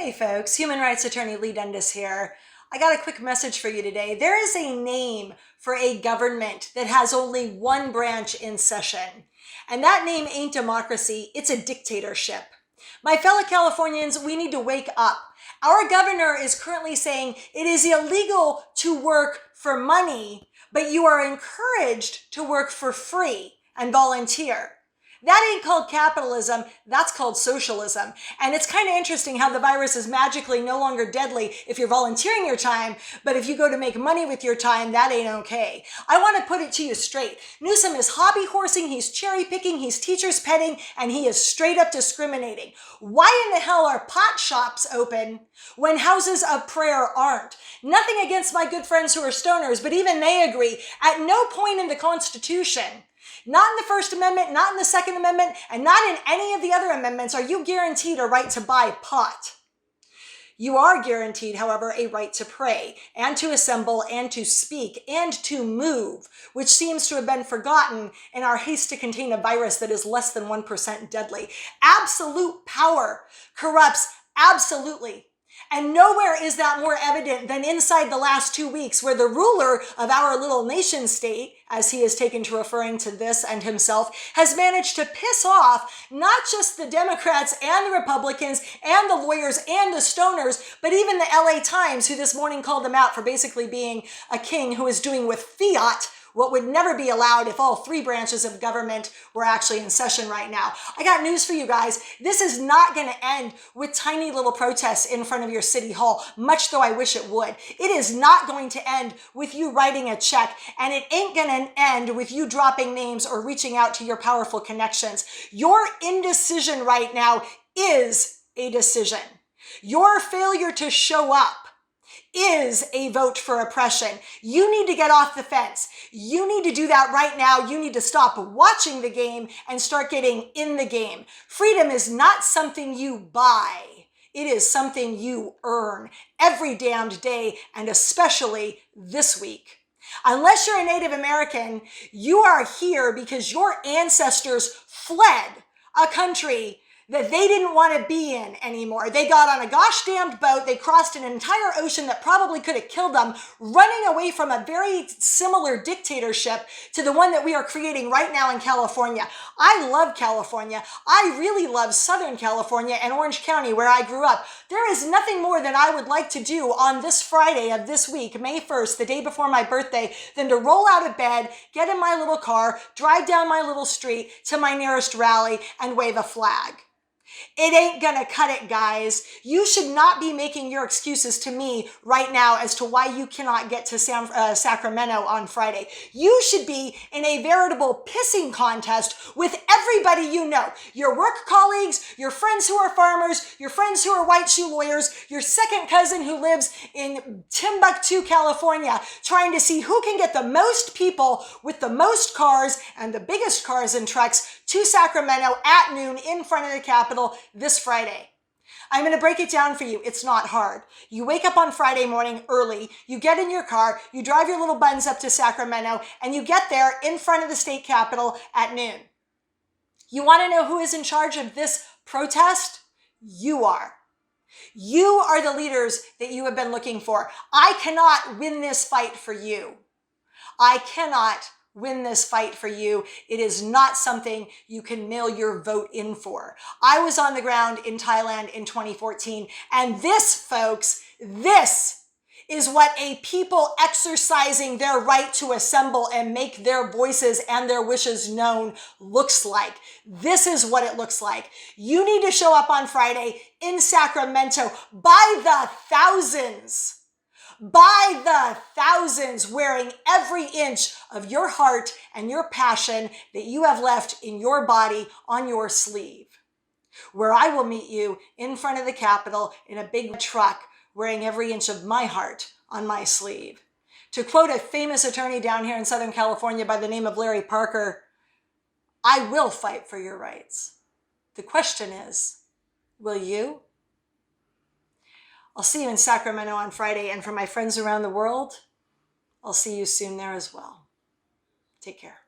Hey folks, human rights attorney Leigh Dundas here. I got a quick message for you today. There is a name for a government that has only one branch in session. And that name ain't democracy, it's a dictatorship. My fellow Californians, we need to wake up. Our governor is currently saying it is illegal to work for money, but you are encouraged to work for free and volunteer. That ain't called capitalism, that's called socialism. And it's kind of interesting how the virus is magically no longer deadly if you're volunteering your time, but if you go to make money with your time, that ain't okay. I want to put it to you straight. Newsom is hobby horsing, he's cherry picking, he's teachers petting, and he is straight up discriminating. Why in the hell are pot shops open when houses of prayer aren't? Nothing against my good friends who are stoners, but even they agree, at no point in the Constitution, not in the First Amendment, not in the Second Amendment, and not in any of the other amendments are you guaranteed a right to buy pot. You are guaranteed, however, a right to pray and to assemble and to speak and to move, which seems to have been forgotten in our haste to contain a virus that is less than 1% deadly. Absolute power corrupts absolutely. And nowhere is that more evident than inside the last 2 weeks, where the ruler of our little nation state, as he has taken to referring to this and himself, has managed to piss off not just the Democrats and the Republicans and the lawyers and the stoners, but even the LA Times, who this morning called him out for basically being a king who is doing with fiat what would never be allowed if all three branches of government were actually in session right now. I got news for you guys. This is not going to end with tiny little protests in front of your city hall, much though I wish it would. It is not going to end with you writing a check, and it ain't going to end with you dropping names or reaching out to your powerful connections. Your indecision right now is a decision. Your failure to show up is a vote for oppression. You need to get off the fence. You need to do that right now. You need to stop watching the game and start getting in the game. Freedom is not something you buy. It is something you earn every damned day, and especially this week. Unless you're a Native American, you are here because your ancestors fled a country that they didn't want to be in anymore. They got on a gosh damned boat, they crossed an entire ocean that probably could have killed them, running away from a very similar dictatorship to the one that we are creating right now in California. I love California. I really love Southern California and Orange County, where I grew up. There is nothing more that I would like to do on this Friday of this week, May 1st, the day before my birthday, than to roll out of bed, get in my little car, drive down my little street to my nearest rally, and wave a flag. It ain't gonna cut it, guys. You should not be making your excuses to me right now as to why you cannot get to Sacramento on Friday. You should be in a veritable pissing contest with everybody you know. Your work colleagues, your friends who are farmers, your friends who are white shoe lawyers, your second cousin who lives in Timbuktu, California, trying to see who can get the most people with the most cars and the biggest cars and trucks to Sacramento at noon in front of the Capitol this Friday. I'm going to break it down for you. It's not hard. You wake up on Friday morning early, you get in your car, you drive your little buns up to Sacramento, and you get there in front of the state capitol at noon. You want to know who is in charge of this protest? You are. You are the leaders that you have been looking for. I cannot win this fight for you. I cannot win this fight for you. It is not something you can mail your vote in for. I was on the ground in Thailand in 2014, and this, folks, this is what a people exercising their right to assemble and make their voices and their wishes known looks like. This is what it looks like. You need to show up on Friday in Sacramento by the thousands. By the thousands, wearing every inch of your heart and your passion that you have left in your body on your sleeve, where I will meet you in front of the Capitol in a big truck, wearing every inch of my heart on my sleeve. To quote a famous attorney down here in Southern California by the name of Larry Parker, I will fight for your rights. The question is, will you? I'll see you in Sacramento on Friday, and for my friends around the world, I'll see you soon there as well. Take care.